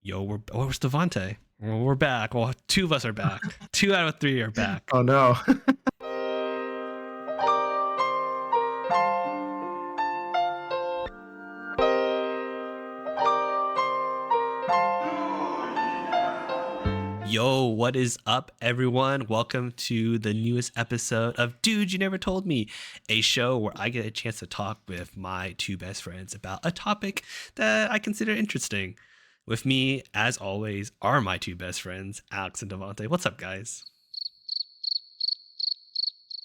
Where's Devante? Well, we're back. Well, two of us are back. 2 out of 3 are back. Oh no. Yo, what is up, everyone? Welcome to the newest episode of Dude, You Never Told Me, a show where I get a chance to talk with my 2 best friends about a topic that I consider interesting. With me, as always, are my 2 best friends, Alex and Devante. What's up, guys?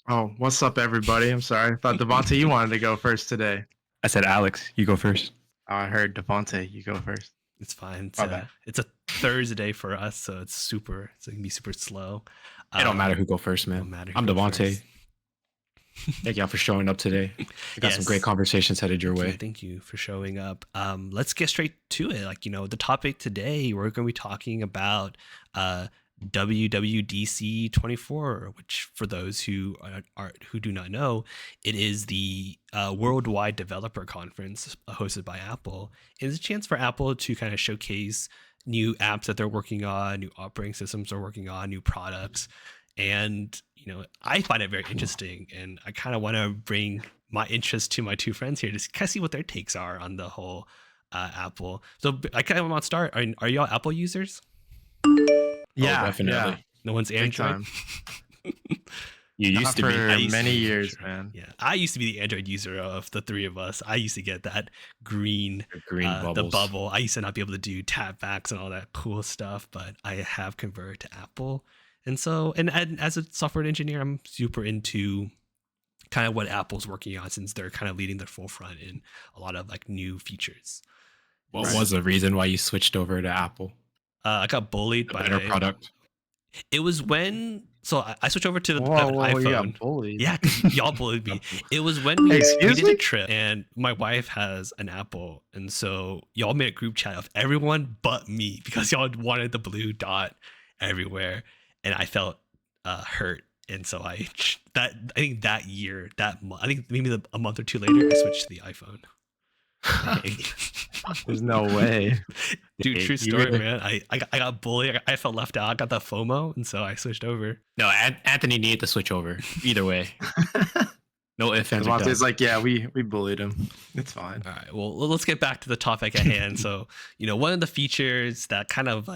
Oh, what's up, everybody? I'm sorry. I thought Devante, you wanted to go first today. I said, Alex, you go first. Oh, I heard Devante, you go first. It's fine. Okay. It's a Thursday for us, so it's gonna be super slow. It don't matter who go first, man. I'm Devante. Thank y'all for showing up today. We got some great conversations headed your way. Thank you for showing up. Let's get straight to it. The topic today, we're going to be talking about WWDC 24, which for those who do not know, it is the worldwide developer conference hosted by Apple. It's a chance for Apple to kind of showcase new apps that they're working on, new operating systems they're working on, new products. And, I find it very interesting, and I kind of want to bring my interest to my 2 friends here to kind of see what their takes are on the whole Apple. So I kind of want to start. Are y'all Apple users? Yeah, definitely. Yeah. No one's Android. You used to be. For many years, man. Yeah, I used to be the Android user of the 3 of us. I used to get that green the bubble. I used to not be able to do tap backs and all that cool stuff, but I have converted to Apple. And so, and as a software engineer, I'm super into kind of what Apple's working on, since they're kind of leading the forefront in a lot of new features. What was the reason why you switched over to Apple? I got bullied by a better product. It was when, so I switched over to the iPhone. You got bullied. Yeah, because y'all bullied me. It was when we did a trip, and my wife has an Apple, and so y'all made a group chat of everyone but me because y'all wanted the blue dot everywhere, and I felt hurt. And so I think that year, I think maybe a month or 2 later, I switched to the iPhone. There's no way. Dude, true story, man. I got bullied. I felt left out. I got that FOMO, and so I switched over. No, Anthony needed to switch over. Either way. No ifs, ands, or buts. It's like, yeah, we bullied him. It's fine. All right. Well, let's get back to the topic at hand. So, one of the features that kind of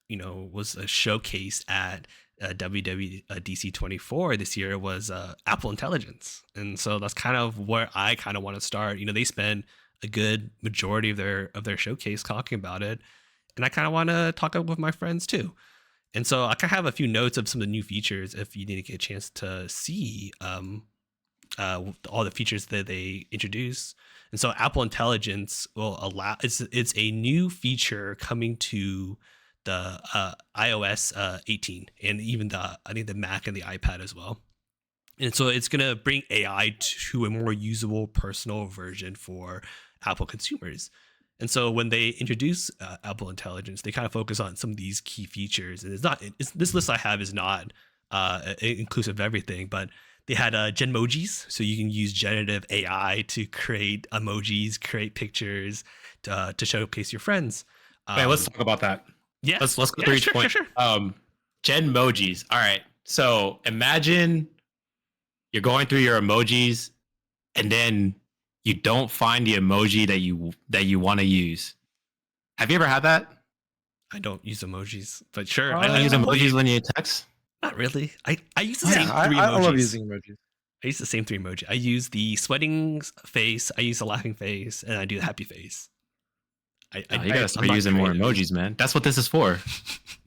was a showcase at WWDC 24 this year was Apple Intelligence. And so that's kind of where I kind of want to start. They spend a good majority of their showcase talking about it, and I kind of want to talk with my friends too. And so I kind of have a few notes of some of the new features if you didn't get a chance to see all the features that they introduce. And so Apple Intelligence will allow, it's a new feature coming to the iOS 18 and even I think the Mac and the iPad as well. And so it's going to bring AI to a more usable personal version for Apple consumers. And so when they introduce Apple Intelligence, they kind of focus on some of these key features. And this list I have is not inclusive of everything, but they had Genmojis. So you can use generative AI to create emojis, create pictures to showcase your friends. Wait, let's talk about that. Yeah. Let's go through each point. Sure. Genmojis. All right. So imagine you're going through your emojis, and then you don't find the emoji that you want to use. Have you ever had that? I don't use emojis, but sure. I don't use emojis when you text. Not really. I use the same 3 emojis. I love using emojis. I use the same 3 emoji. I use the sweating face, I use the laughing face, and I do the happy face. You gotta start using more emojis, man. That's what this is for.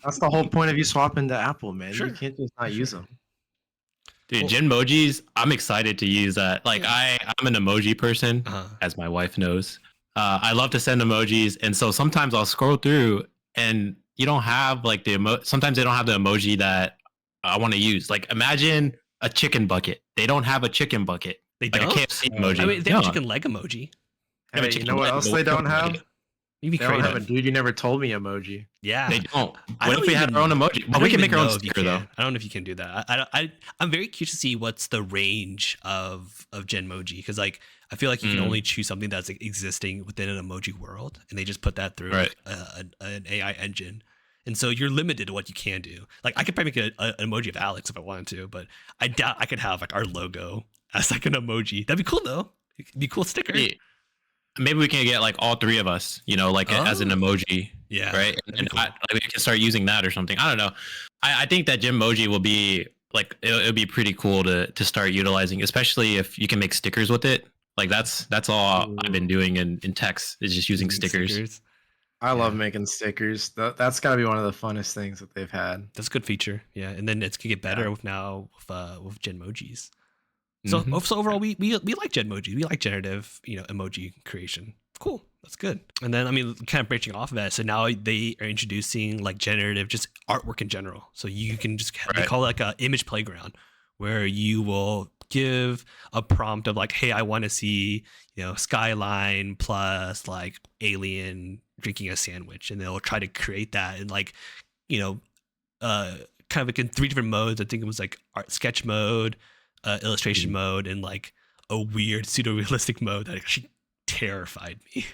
That's the whole point of you swapping to Apple, man. Sure. You can't just not use them. Dude, Genmojis, I'm excited to use that. I'm an emoji person, as my wife knows. I love to send emojis, and so sometimes I'll scroll through, and you don't have sometimes they don't have the emoji that I want to use. Like, imagine a chicken bucket. They don't have a chicken bucket. They don't? A KFC emoji. I mean, they have a chicken leg emoji. Hey, you know what else they don't have? You can be They don't have a creative. dude you never told me emoji. Yeah. They don't. I What don't if we had even- our own emoji? I But don't we can even make our own know if you sticker though. can. I don't know if you can do that. I'm very curious to see what's the range of Genmoji, because like I feel like you can only choose something that's like, existing within an emoji world, and they just put that through Right. an AI engine, and so you're limited to what you can do. Like I could probably make an emoji of Alex if I wanted to, but I doubt I could have like our logo as like an emoji. That'd be cool though. It'd be a cool sticker. Maybe we can get like all three of us, you know, like as an emoji. Yeah. Right. that'd be And cool. like we can start using that or something. I don't know. I think that Genmoji will be like it'll be pretty cool to start utilizing, especially if you can make stickers with it. Like that's all I've been doing in text is just using stickers. I love making stickers. That's got to be one of the funnest things that they've had. That's a good feature. Yeah, and then it's gonna get better with Genmojis. So, so overall, we like Genmoji. We like generative, emoji creation. Cool, that's good. And then, I mean, kind of branching off of that. So now they are introducing like generative, just artwork in general. So you can just they call it like a image playground, where you will give a prompt of like, hey, I want to see skyline plus like alien drinking a sandwich, and they'll try to create that in like kind of like in 3 different modes. I think it was like art sketch mode, illustration mode, and like a weird pseudo-realistic mode that actually terrified me.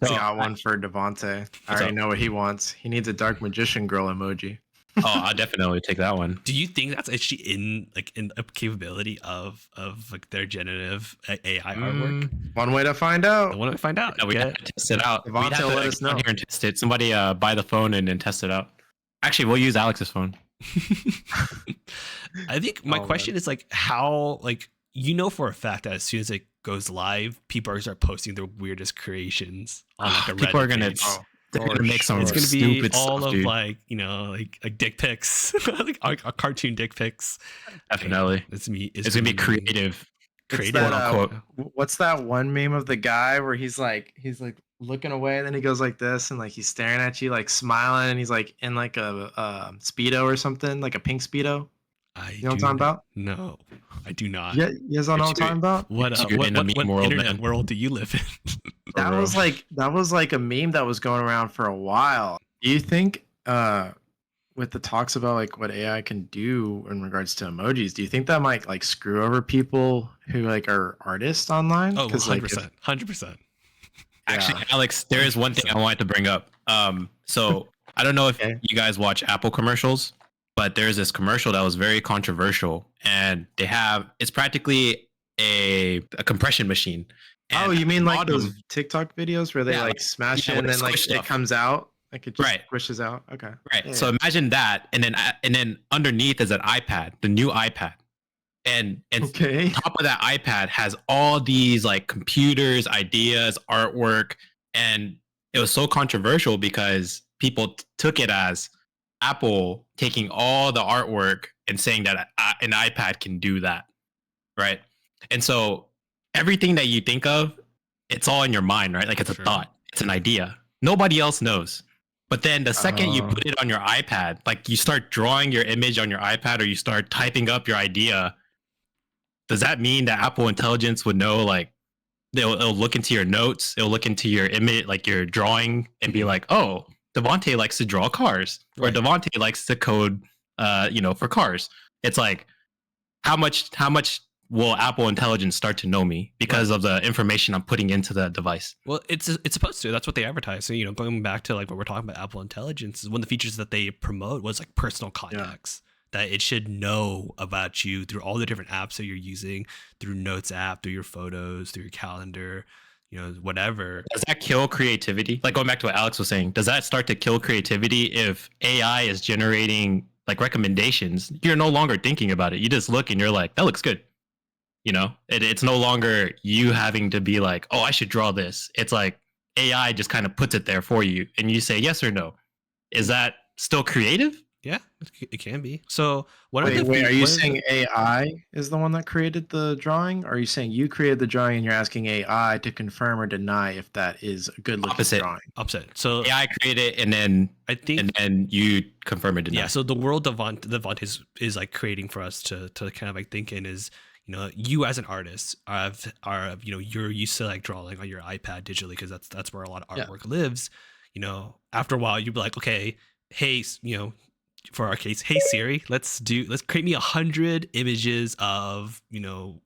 I got one for Devante. I already know what he wants. He needs a dark magician girl emoji. Oh, I definitely take that one. Do you think that's actually in a capability of like their generative AI artwork? One way to find out. I want to find out. Yeah, we have to test it out. Devante will let us know. Here and test it. Somebody buy the phone and then test it out. Actually, we'll use Alex's phone. I think my question is like how for a fact that as soon as it goes live, people are gonna start posting their weirdest creations on like a people Reddit are gonna page. they're gonna make some It's gonna be stupid all stuff, of dude. like dick pics, like cartoon dick pics. Definitely. It's gonna be creative. Creative. That, quote unquote. What's that one meme of the guy where he's like looking away and then he goes like this and like he's staring at you like smiling and he's like in like a Speedo or something, like a pink Speedo. You know what I'm talking about? No, I do not. Yeah, you guys don't know what I'm talking about? What in a meme world, internet man. world do you live in? That was like a meme that was going around for a while. Do you think with the talks about like what AI can do in regards to emojis, do you think that might like screw over people who like are artists online? Oh, 100%. 100%. Actually, Alex, there is one thing I wanted to bring up. So I don't know if you guys watch Apple commercials, but there's this commercial that was very controversial, and it's practically a compression machine. And oh, you mean like bottom, those TikTok videos where they like smash it and then like it comes out, like it just squishes out? Okay. Right. Yeah. So imagine that, and then underneath is an iPad, the new iPad, and okay. top of that iPad has all these like computers, ideas, artwork, and it was so controversial because people took it as Apple taking all the artwork and saying that an iPad can do that, right? And so everything that you think of, it's all in your mind, right? Like it's a thought, it's an idea. Nobody else knows. But then the second you put it on your iPad, like you start drawing your image on your iPad or you start typing up your idea, does that mean that Apple Intelligence would know, like, it'll look into your notes, it'll look into your image, like your drawing, and be like, oh, Devante likes to draw cars, or Devante likes to code, for cars. It's like, how much will Apple Intelligence start to know me because of the information I'm putting into the device? Well, it's supposed to. That's what they advertise. So, going back to like what we're talking about, Apple Intelligence is one of the features that they promote was like personal contacts. That it should know about you through all the different apps that you're using, through Notes app, through your photos, through your calendar, whatever. Does that kill creativity? Like going back to what Alex was saying, does that start to kill creativity if AI is generating like recommendations? You're no longer thinking about it. You just look and you're like, that looks good. It's no longer you having to be like, oh, I should draw this. It's like AI just kind of puts it there for you and you say yes or no. Is that still creative? Yeah, it can be. So wait, are you saying AI is the one that created the drawing? Or are you saying you created the drawing and you're asking AI to confirm or deny if that is a good looking drawing? Opposite. So AI created it and then I think and then you confirm or deny. Yeah. So the world Devante is like creating for us to kind of like think in is, you as an artist are you're used to like drawing on your iPad digitally because that's where a lot of Yeah. artwork lives. After a while you'd be like, okay, hey, for our case, hey Siri, let's create me 100 images of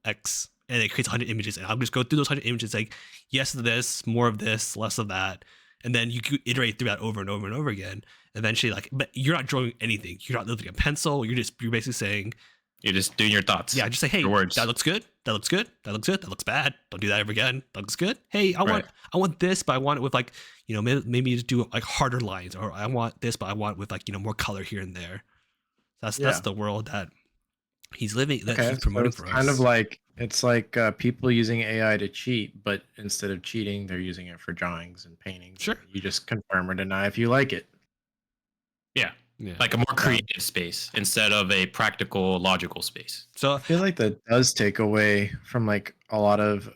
X, and it creates 100 images, and I'll just go through those 100 images like, yes to this, more of this, less of that, and then you could iterate through that over and over and over again. Eventually, like, but you're not drawing anything. You're not lifting a pencil. You're basically saying, you're just doing your thoughts. yeah, just say, hey, your words. that looks good. That looks good. That looks good. That looks bad. Don't do that ever again. That looks good. Hey, I want this, but I want it with like, maybe just do like harder lines, or I want this, but I want it with like, more color here and there. That's the world that he's living, that he's promoting for us. Kind of like, it's like people using AI to cheat, but instead of cheating, they're using it for drawings and paintings. Sure. You just confirm or deny if you like it. Yeah. Like a more creative space instead of a practical, logical space. So I feel like that does take away from like a lot of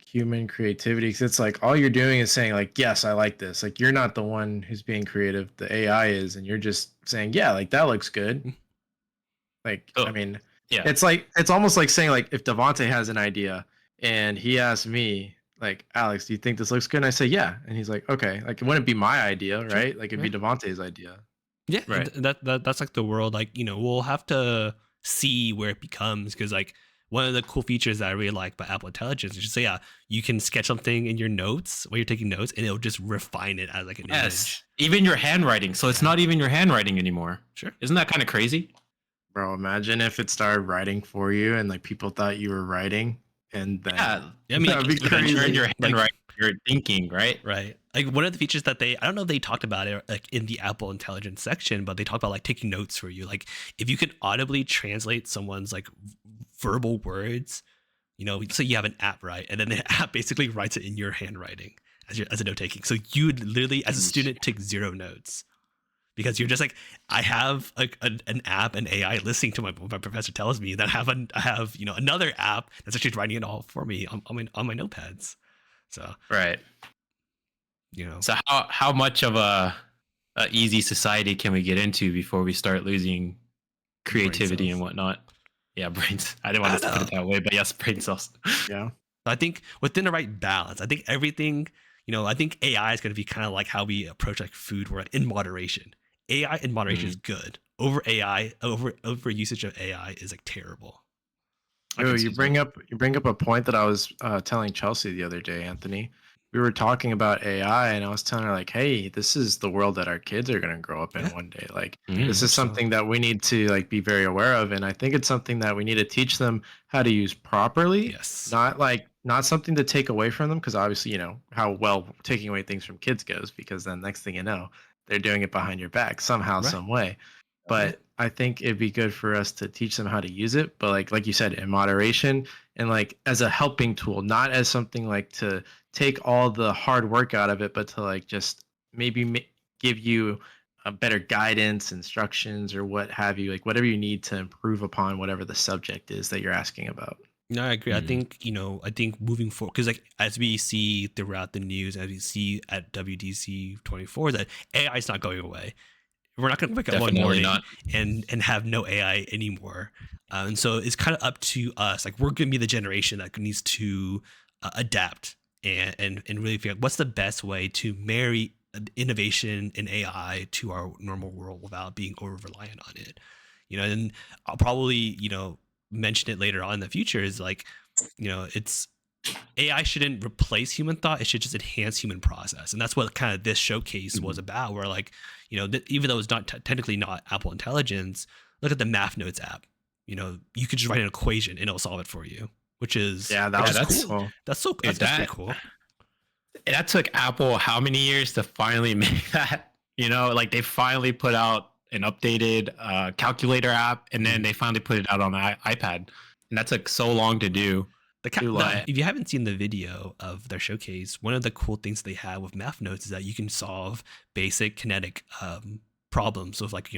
human creativity, because it's like all you're doing is saying like, yes, I like this. Like, you're not the one who's being creative, the AI is, and you're just saying, yeah, like that looks good. Like, I mean, yeah, it's almost like saying like, if Devante has an idea and he asks me like, Alex, do you think this looks good? And I say, yeah. And he's like, okay, like it wouldn't be my idea, right? Like it'd be Devante's idea. Yeah, right. That's like the world. Like, we'll have to see where it becomes, because like one of the cool features that I really like about Apple Intelligence is just say, yeah, you can sketch something in your notes while you're taking notes, and it'll just refine it as like an image. Even your handwriting. So it's not even your handwriting anymore. Sure. Isn't that kind of crazy? Bro, imagine if it started writing for you and like people thought you were writing, and then I mean, that'd be crazy. You're in your handwriting, you're thinking, right? Right. Like one of the features that I don't know if they talked about it like in the Apple Intelligence section, but they talked about like taking notes for you. Like if you could audibly translate someone's like verbal words, so you have an app, right? And then the app basically writes it in your handwriting as a note taking. So you would literally, as a student, take 0 notes, because you're just like, I have like an app and AI listening to what my professor tells me. Then I have another app that's actually writing it all for me on my notepads. So right. So how much of a easy society can we get into before we start losing creativity and whatnot? Yeah, brains. I didn't want to put it that way, but yes, brain cells. Yeah. I think within the right balance, I think everything, I think AI is going to be kind of like how we approach like food, where in moderation. AI in moderation is good. Over usage of AI is like terrible. You bring up a point that I was telling Chelsea the other day, Anthony. We were talking about AI, and I was telling her like, hey, this is the world that our kids are going to grow up in one day. Like, this is something that we need to like be very aware of, and I think it's something that we need to teach them how to use properly. Yes. Not something to take away from them, because obviously how well taking away things from kids goes, because then next thing you know, they're doing it behind your back somehow, some way. But I think it'd be good for us to teach them how to use it, but like you said, in moderation, and like as a helping tool, not as something like to take all the hard work out of it, but to like just maybe give you a better guidance, instructions, or what have you, like whatever you need to improve upon whatever the subject is that you're asking about. No, I agree. I think moving forward, because like as we see throughout the news, as we see at WWDC 24, that AI is not going away. We're not going to wake up one morning and have no AI anymore. And so it's kind of up to us. Like, we're going to be the generation that needs to adapt and really figure out what's the best way to marry innovation in AI to our normal world without being over reliant on it. And I'll probably, mention it later on in the future, is like, it's AI shouldn't replace human thought. It should just enhance human process. And that's what kind of this showcase was about, where like, even though it's not technically not Apple Intelligence, look at the Math Notes app. You could just write an equation and it'll solve it for you, which is, that's cool. That's so cool. That's pretty cool. That took Apple how many years to finally make that? Like they finally put out an updated calculator app, and then they finally put it out on the iPad, and that took so long to do. If you haven't seen the video of their showcase, one of the cool things they have with Math Notes is that you can solve basic kinetic problems with like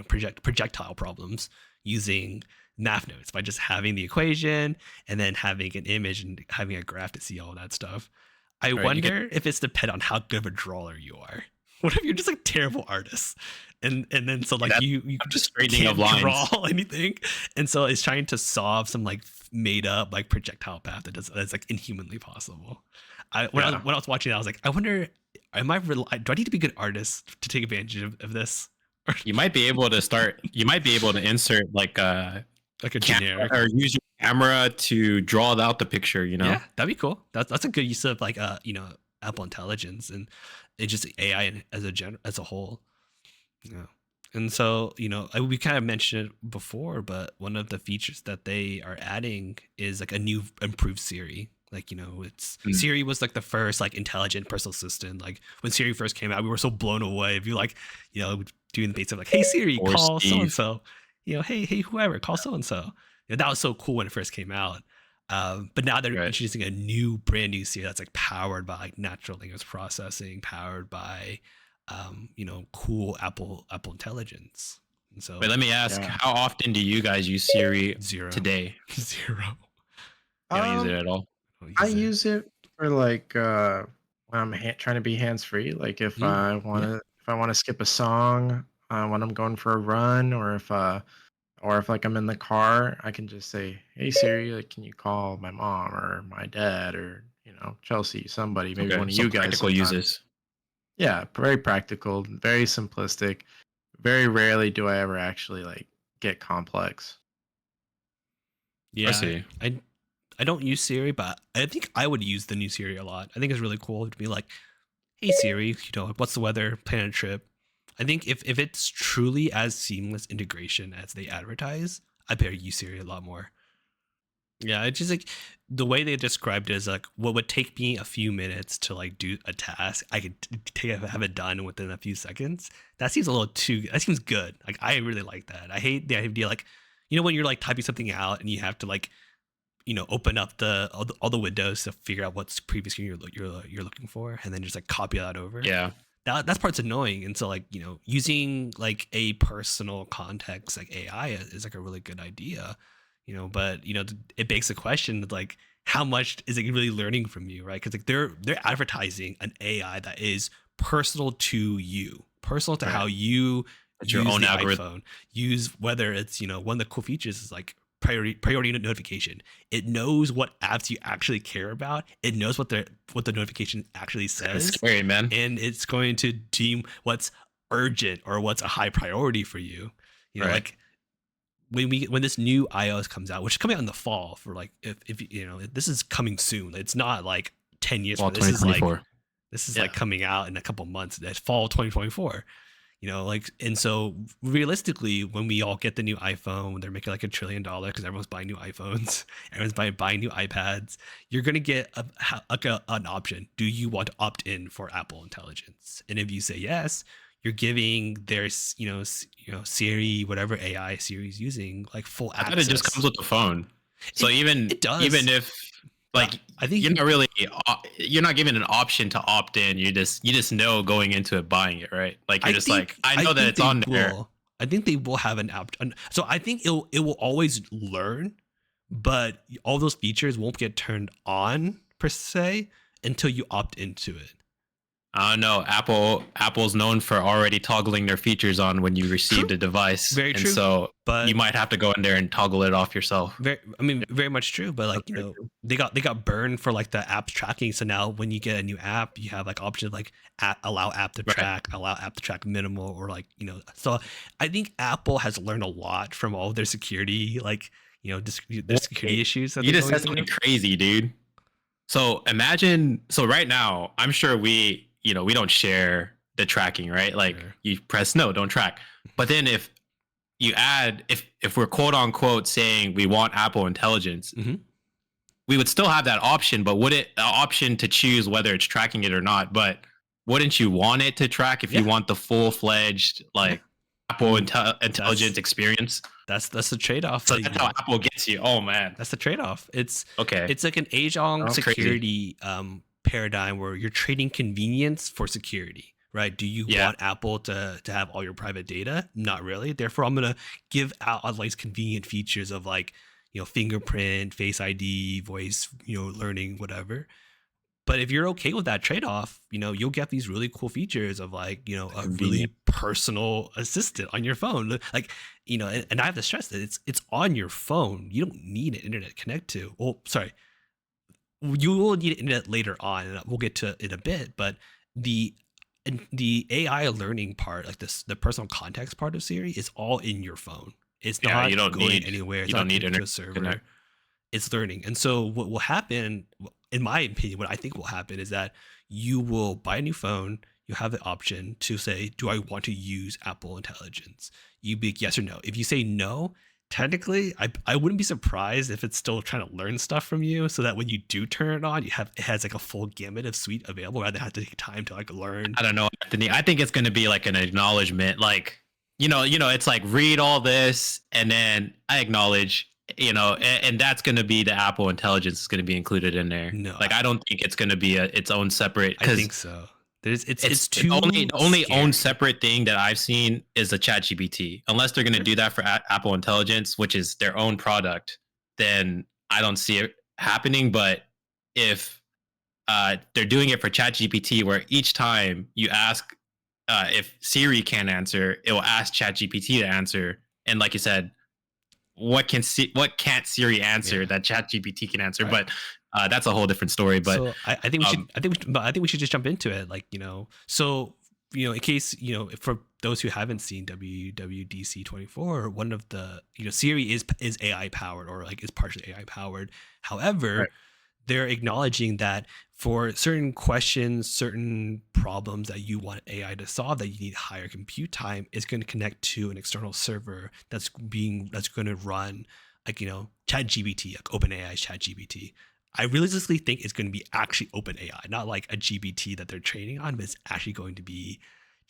projectile problems using Math Notes by just having the equation and then having an image and having a graph to see all that stuff. I wonder if it's dependent on how good of a drawer you are. What if you're just like terrible artists, and then so like That's you just just straightening can't of lines. draw anything, and so it's trying to solve some like made up like projectile path that's like inhumanly possible. When I was watching that, I was like, I wonder, do I need to be a good artist to take advantage of this? You might be able to start. You might be able to insert like a Generic, or use your camera to draw out the picture. Yeah, that'd be cool. That's a good use of like Apple Intelligence and it's just AI as a whole. Yeah. And so, we kind of mentioned it before, but one of the features that they are adding is like a new improved Siri. Like, Siri was like the first like intelligent personal assistant. Like when Siri first came out, we were so blown away. If you like, doing the basic like, hey Siri, call so and so. Hey whoever, call so and so. That was so cool when it first came out. But now they're introducing a brand new Siri that's like powered by like natural language processing, powered by cool Apple Intelligence. And so, wait, let me ask, how often do you guys use Siri Zero. today? Zero. You don't use it at all? I use it for like when I'm trying to be hands free. Like if I want to skip a song when I'm going for a run, or if like I'm in the car, I can just say, "Hey Siri, like, can you call my mom or my dad or Chelsea, somebody, maybe one of you guys." Practical uses. Yeah, very practical, very simplistic. Very rarely do I ever actually like get complex. Yeah, I see. I don't use Siri, but I think I would use the new Siri a lot. I think it's really cool to be like, "Hey Siri, what's the weather? Plan a trip." I think if it's truly as seamless integration as they advertise, I better use Siri a lot more. Yeah, it's just like the way they described it is like what would take me a few minutes to like do a task, I could have it done within a few seconds. That seems that seems good. Like I really like that. I hate the idea like, when you're like typing something out and you have to like, open up all the windows to figure out what's previous screen you're looking for, and then just like copy that over. Yeah. That part's annoying. And so like, using like a personal context like AI is like a really good idea, but it begs the question of like, how much is it really learning from you, right? Because like they're advertising an AI that is personal to you, personal to how you use your own algorithm. Use whether it's one of the cool features is like priority notification. It knows what apps you actually care about. It knows what the notification actually says. That's scary, man. And it's going to deem what's urgent or what's a high priority for you. Like when this new iOS comes out, which is coming out in the fall for like if this is coming soon. It's not like 10 years. Fall 2024. This is like coming out in a couple months. That's fall 2024. And so realistically, when we all get the new iPhone, they're making like $1 trillion because everyone's buying new iPhones, everyone's buying new iPads. You're gonna get an option. Do you want to opt in for Apple Intelligence? And if you say yes, you're giving their Siri, whatever AI Siri is using, like full access. But it just comes with the phone. So it does. Even if like I think you're not given an option to opt in. You just know going into it buying it, right? Like you're I know that it's on there. I think they will have an app. So I think it will always learn, but all those features won't get turned on per se until you opt into it. I don't know. Apple's known for already toggling their features on when you receive the device. Very true. So but you might have to go in there and toggle it off yourself. Very much true. But like, they got burned for like the apps tracking. So now when you get a new app, you have like options like allow app to track, allow app to track minimal, or like, so I think Apple has learned a lot from all of their security, like, their security issues. You just said something crazy, dude. So right now, I'm sure we don't share the tracking, right? Like you press no, don't track. But then if you add, if we're quote unquote saying we want Apple Intelligence, we would still have that option, but the option to choose whether it's tracking it or not. But wouldn't you want it to track if you want the full-fledged like Apple Intelligence experience? That's the trade-off. So that's how Apple gets you. Oh man, that's the trade-off. It's okay. It's like an age-long security paradigm where you're trading convenience for security, right? Do you want Apple to have all your private data? Not really. Therefore, I'm gonna give out all these convenient features of like fingerprint, Face ID, voice, learning, whatever. But if you're okay with that trade-off, you'll get these really cool features of like, a really personal assistant on your phone. Like, and I have to stress that it's on your phone. You don't need an internet to connect to. Well, sorry. You will need internet later on, and we'll get to it in a bit, but the AI learning part, like the personal context part of Siri, is all in your phone. It's not going anywhere. It's you don't need to a server. It's learning. And so what will happen, in my opinion, what I think will happen is that you will buy a new phone. You have the option to say, do I want to use Apple Intelligence? You be yes or no. If you say no, technically, I wouldn't be surprised if it's still trying to learn stuff from you, so that when you do turn it on, it has like a full gamut of suite available rather than have to take time to like learn. I don't know, Anthony. I think it's going to be like an acknowledgement, like, it's like read all this and then I acknowledge, and that's going to be the Apple Intelligence is going to be included in there. No, like I don't think it's going to be its own separate. I think so. It's too the only own separate thing that I've seen is the ChatGPT. Unless they're going to do that for Apple Intelligence, which is their own product, then I don't see it happening. But if they're doing it for ChatGPT, where each time you ask if Siri can't answer, it will ask ChatGPT to answer. And like you said, what can't Siri answer that ChatGPT can answer? Right. But that's a whole different story. But so I think we should just jump into it. Like, so in case for those who haven't seen WWDC 24, one of the Siri is AI powered, or like is partially AI powered. However, right. They're acknowledging that for certain questions, certain problems that you want AI to solve, that you need higher compute time, is going to connect to an external server that's going to run like ChatGPT, like OpenAI's ChatGPT. I realistically think it's going to be actually OpenAI, not like a GPT that they're training on, but it's actually going to be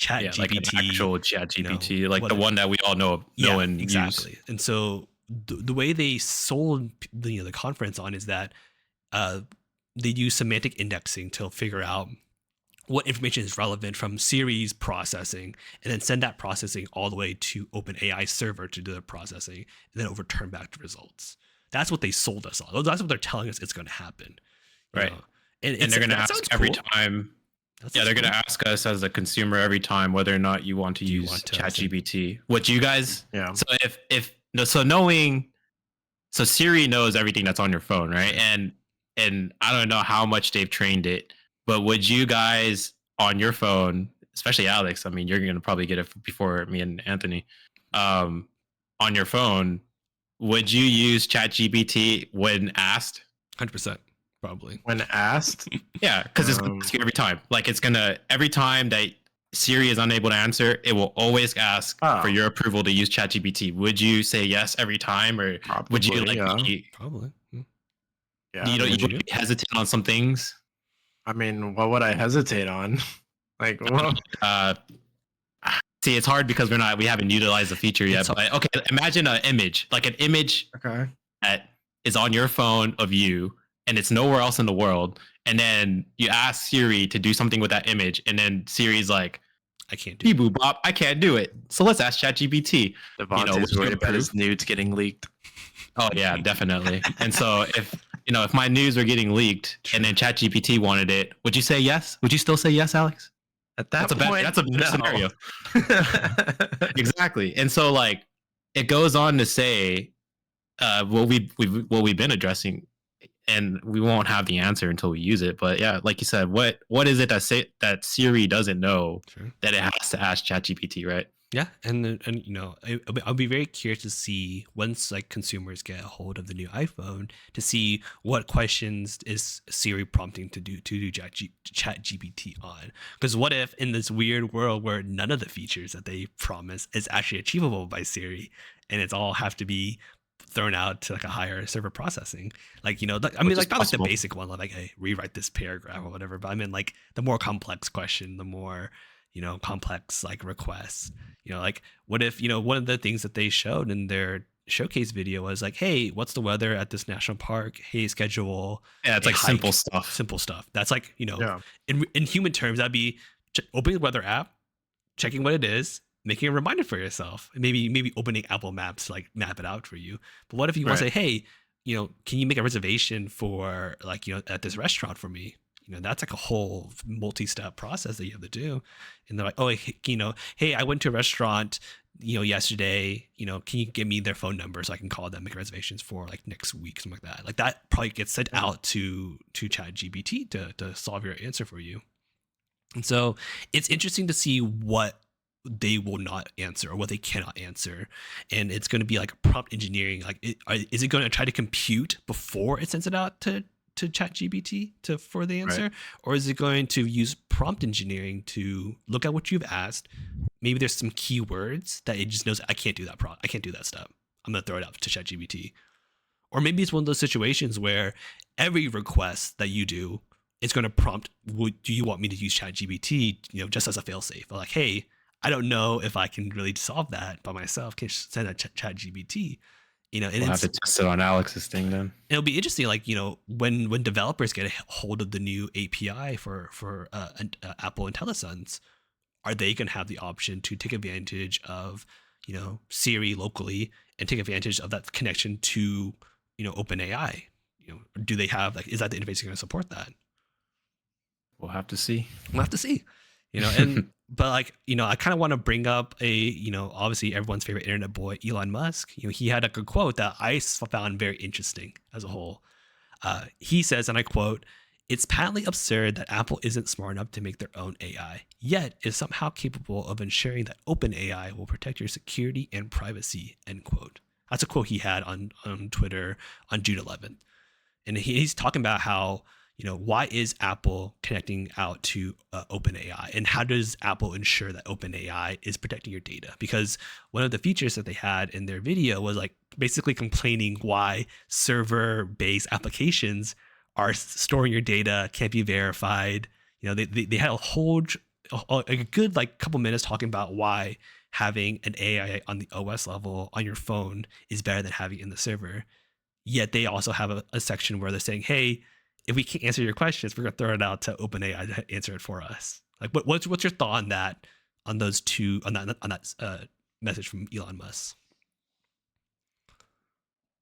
ChatGPT, like an actual ChatGPT, like the one that we all know and exactly. use. And so the way they sold the conference on is that they use semantic indexing to figure out what information is relevant from Siri's processing, and then send that processing all the way to OpenAI server to do the processing, and then overturn back the results. That's what they sold us on. That's what they're telling us it's going to happen. Right. And they're going to ask every time. Yeah, they're going to ask us as a consumer every time whether or not you want to use ChatGPT. What you guys? Yeah. So Siri knows everything that's on your phone, right? And I don't know how much they've trained it, but would you guys on your phone, especially Alex, I mean, you're going to probably get it before me and Anthony, on your phone, would you use ChatGPT when asked? 100%, probably. When asked? Yeah, because it's going to ask you every time. Like every time that Siri is unable to answer, it will always ask for your approval to use ChatGPT. Would you say yes every time, or probably, would you probably? Yeah. You would hesitate on some things? I mean, what would I hesitate on? Like, well, see, it's hard because we haven't utilized the feature yet. But okay, imagine an image that is on your phone of you, and it's nowhere else in the world. And then you ask Siri to do something with that image, and then Siri's like, I can't do it. Boo bop, I can't do it. So let's ask ChatGPT. Devante is worried about his nudes getting leaked. Oh yeah, definitely. And so if my news were getting leaked and then ChatGPT wanted it, would you say yes? Would you still say yes, Alex? At that point, that's a better scenario. Exactly. And so like it goes on to say what we've been addressing, and we won't have the answer until we use it. But yeah, like you said, what is it that Siri doesn't know that it has to ask ChatGPT, right? Yeah, and I'll be very curious to see once like consumers get a hold of the new iPhone to see what questions is Siri prompting to do ChatGPT on. Because what if in this weird world where none of the features that they promise is actually achievable by Siri, and it's all have to be thrown out to like a higher server processing, like not like the basic one, like hey, rewrite this paragraph or whatever, but I mean like the more complex question, the more complex like requests, like what if one of the things that they showed in their showcase video was like, hey, what's the weather at this national park, hey, schedule. Yeah, it's like hike. simple stuff that's like in human terms that'd be opening the weather app, checking what it is, making a reminder for yourself, maybe opening Apple Maps to like map it out for you. But what if you want to say, hey, can you make a reservation for like at this restaurant for me? That's like a whole multi-step process that you have to do. And they're like, oh, hey, I went to a restaurant, yesterday, can you give me their phone number so I can call them, make reservations for like next week, something like that. Like that probably gets sent out to ChatGPT to solve your answer for you. And so it's interesting to see what they will not answer or what they cannot answer. And it's going to be like prompt engineering. Like, is it going to try to compute before it sends it out to ChatGPT for the answer? Right. Or is it going to use prompt engineering to look at what you've asked? Maybe there's some keywords that it just knows, I can't do that I can't do that stuff. I'm going to throw it out to ChatGPT. Or maybe it's one of those situations where every request that you do, it's going to prompt, do you want me to use ChatGPT, just as a failsafe? Like, hey, I don't know if I can really solve that by myself. Can you send a ChatGPT? And we'll have to test it on Alex's thing then. It'll be interesting, like, when developers get a hold of the new API for Apple IntelliSense, are they going to have the option to take advantage of, Siri locally and take advantage of that connection to, OpenAI? Do they have, like, is that the interface going to support that? We'll have to see. We'll have to see, and but like, I kind of want to bring up obviously everyone's favorite internet boy, Elon Musk. He had a good quote that I found very interesting as a whole. He says, and I quote, "It's patently absurd that Apple isn't smart enough to make their own AI, yet is somehow capable of ensuring that OpenAI will protect your security and privacy," end quote. That's a quote he had on Twitter on June 11th. And he's talking about how, why is Apple connecting out to OpenAI, and how does Apple ensure that OpenAI is protecting your data? Because one of the features that they had in their video was like basically complaining why server-based applications are storing your data, can't be verified. They had a good like couple minutes talking about why having an AI on the OS level on your phone is better than having it in the server. Yet they also have a section where they're saying, hey, if we can't answer your questions, we're gonna throw it out to OpenAI to answer it for us. Like, what's your thought on that? On those two, on that message from Elon Musk.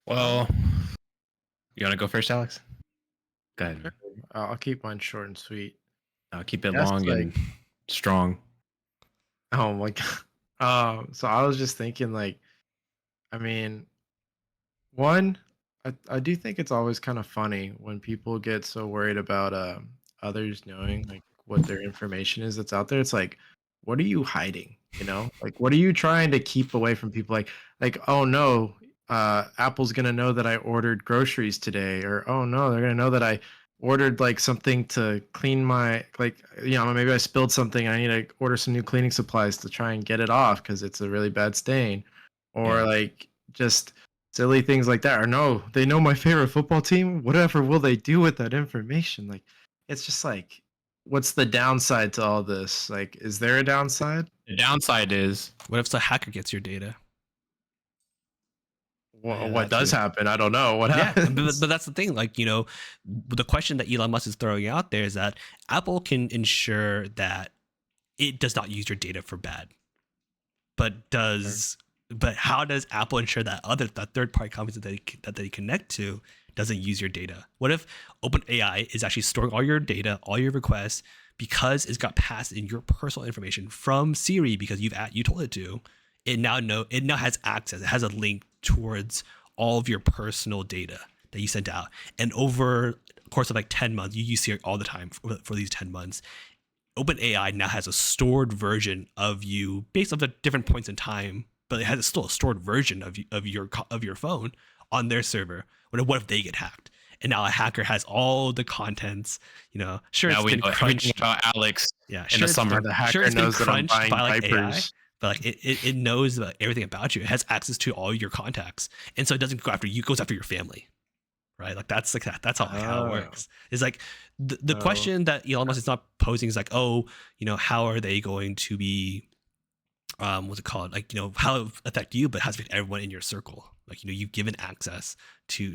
Well, you want to go first, Alex? Go ahead. I'll keep mine short and sweet. I'll keep it long and strong. Oh my god. So I was just thinking, like, I mean, one, I do think it's always kind of funny when people get so worried about others knowing like what their information is that's out there. It's like, what are you hiding? Like, what are you trying to keep away from people? Like, oh no, Apple's gonna know that I ordered groceries today, or oh no, they're gonna know that I ordered like something to clean my, like, maybe I spilled something. I need to order some new cleaning supplies to try and get it off because it's a really bad stain, or like just silly things like that. Or no, they know my favorite football team. Whatever will they do with that information? Like, it's just like, what's the downside to all this? Like, is there a downside? The downside is, what if the hacker gets your data? Well, what does happen? I don't know what happens. But that's the thing. Like, the question that Elon Musk is throwing out there is that Apple can ensure that it does not use your data for bad. But how does Apple ensure that that third-party companies that they connect to doesn't use your data? What if OpenAI is actually storing all your data, all your requests, because it's got passed in your personal information from Siri because you told it to? It now has access. It has a link towards all of your personal data that you sent out. And over the course of like 10 months, you use Siri all the time for these 10 months. OpenAI now has a stored version of you based on the different points in time, but it has still a stored version of your phone on their server. What if they get hacked? And now a hacker has all the contents. Sure, now it's been crunched about Alex. Yeah, in the summer. The hacker knows that I'm buying diapers. AI, but like it knows everything about you. It has access to all your contacts, and so it doesn't go after you. It goes after your family, right? Like that's how it works. It's like the question that Elon Musk is not posing is like, how are they going to be, what's it called? Like, how it affect you, but it has to affect everyone in your circle. Like, you've given access to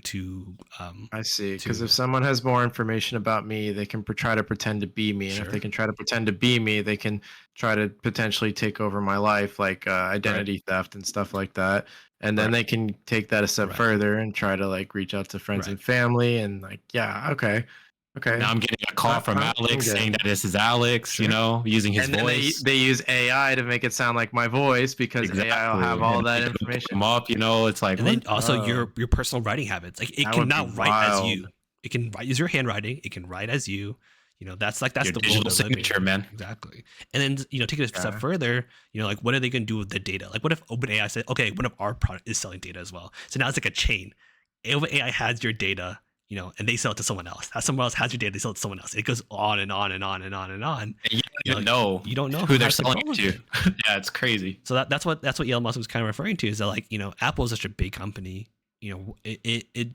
I see. Because if someone has more information about me, they can try to pretend to be me. And if they can try to pretend to be me, they can try to potentially take over my life, like identity theft and stuff like that. And then they can take that a step further and try to like reach out to friends and family and like, okay. Now I'm getting a call from Alex saying that this is Alex, Sure. you know, using his voice. They use AI to make it sound like my voice because AI will have all that information. Come up, you know, it's like. And then also your personal writing habits. Like it can now write as you. It can write use your handwriting. It can write as you. You know, that's your the digital signature, man. Exactly. And then, you know, take it a step further, you know, like what are they going to do with the data? Like what if OpenAI said, okay, one of our product is selling data as well. So now it's like a chain. OpenAI has your data, you know, and they sell it to someone else. Someone else has your data, they sell it to someone else. It goes on and on and on and on and on. And you don't know who they're selling it to. Yeah, it's crazy. So that's what Elon Musk was kind of referring to, is that, like, you know, Apple is such a big company, you know, it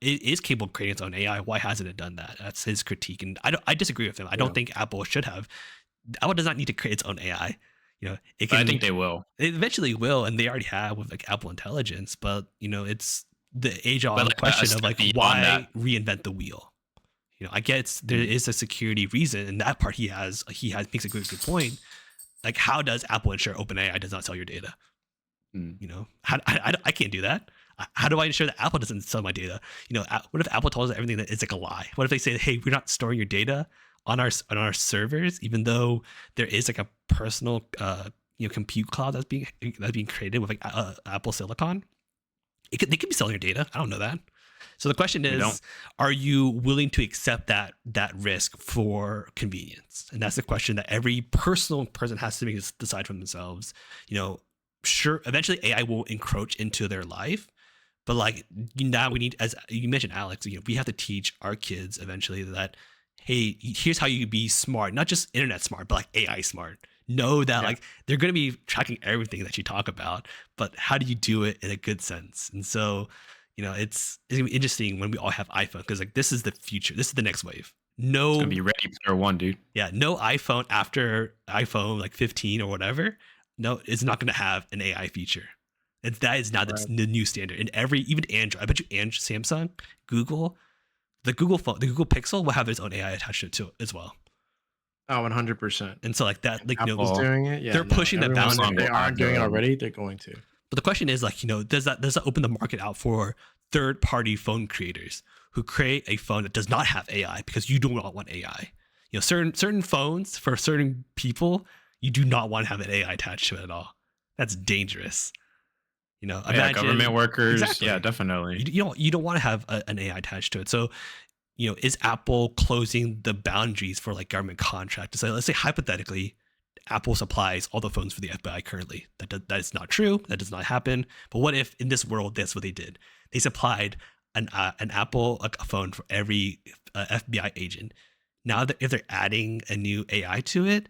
is capable of creating its own AI. Why hasn't it done that? That's his critique, and I disagree with him. I don't think Apple should have. Apple does not need to create its own AI. You know, it can. I think they will. It eventually will, and they already have with like Apple Intelligence. But you know, it's the age-old question of like, why reinvent the wheel? You know, I guess there is a security reason, and that part he makes a good point. Like, how does Apple ensure OpenAI does not sell your data? You know, I can't do that. How do I ensure that Apple doesn't sell my data? You know, what if Apple tells us everything that is like a lie? What if they say, hey, we're not storing your data on our servers, even though there is like a personal you know, compute cloud that's being created with like Apple Silicon? They could be selling your data. I don't know that. So the question is, are you willing to accept that risk for convenience? And that's the question that every person has to decide for themselves. You know, sure, eventually AI will encroach into their life, but like now we need, as you mentioned, Alex, you know, we have to teach our kids eventually that, hey, here's how you be smart, not just internet smart, but like AI smart. Know that like they're going to be tracking everything that you talk about, but how do you do it in a good sense? And so, you know, it's gonna be interesting when we all have iPhone, because like this is the future. This is the next wave. No, it's gonna be Ready Player One, dude. Yeah, no iPhone after iPhone like 15 or whatever. No, it's not gonna have an AI feature. That is now the new standard. And even Android, I bet you Samsung, Google, the Google phone, the Google Pixel will have its own AI attached to it as well. Oh, 100%. And so like that, like, Apple's doing it. Yeah, they're pushing the boundary. They aren't doing it already. They're going to. But the question is, like, you know, does that open the market out for third-party phone creators who create a phone that does not have AI because you do not want AI? You know, certain phones for certain people, you do not want to have an AI attached to it at all. That's dangerous. You know, imagine, government workers. Exactly. Yeah, definitely. You don't want to have an AI attached to it. So, you know, is Apple closing the boundaries for like government contract? So let's say hypothetically, Apple supplies all the phones for the FBI currently. That is not true. That does not happen. But what if in this world that's what they did? They supplied an Apple a phone for every FBI agent. Now that if they're adding a new AI to it,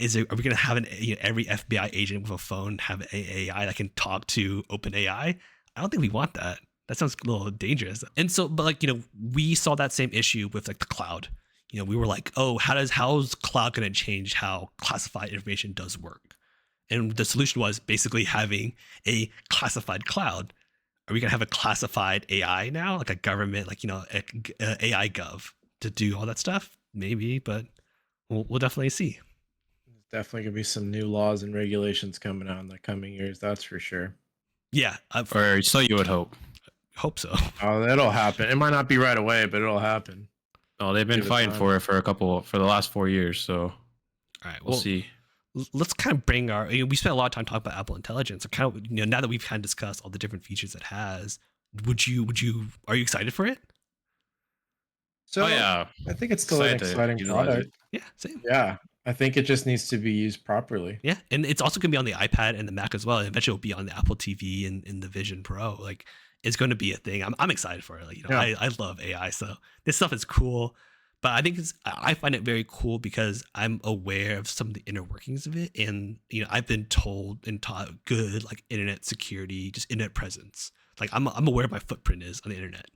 are we going to have every FBI agent with a phone have an AI that can talk to OpenAI? I don't think we want that. That sounds a little dangerous. And so, but like, you know, we saw that same issue with like the cloud. You know, we were like, oh, how's cloud going to change how classified information does work? And the solution was basically having a classified cloud. Are we going to have a classified AI now, like a government, like, you know, AI gov to do all that stuff? Maybe, but we'll definitely see. There's definitely going to be some new laws and regulations coming out in the coming years. That's for sure. Yeah. Or so you would hope. Hope so. Oh, that'll happen. It might not be right away, but it'll happen. Oh, they've been fighting for it for the last 4 years. So, all right, we'll see. Let's kind of bring we spent a lot of time talking about Apple Intelligence. So kind of, you know, now that we've kind of discussed all the different features it has, are you excited for it? So I think it's still an exciting product. Yeah, same. Yeah, I think it just needs to be used properly. Yeah, and it's also going to be on the iPad and the Mac as well. And eventually, it'll be on the Apple TV and the Vision Pro. Like, it's going to be a thing. I'm excited for it. Like, you know, I love AI, so this stuff is cool. But I think I find it very cool because I'm aware of some of the inner workings of it, and you know, I've been told and taught good like internet security, just internet presence. Like, I'm aware of my footprint is on the internet.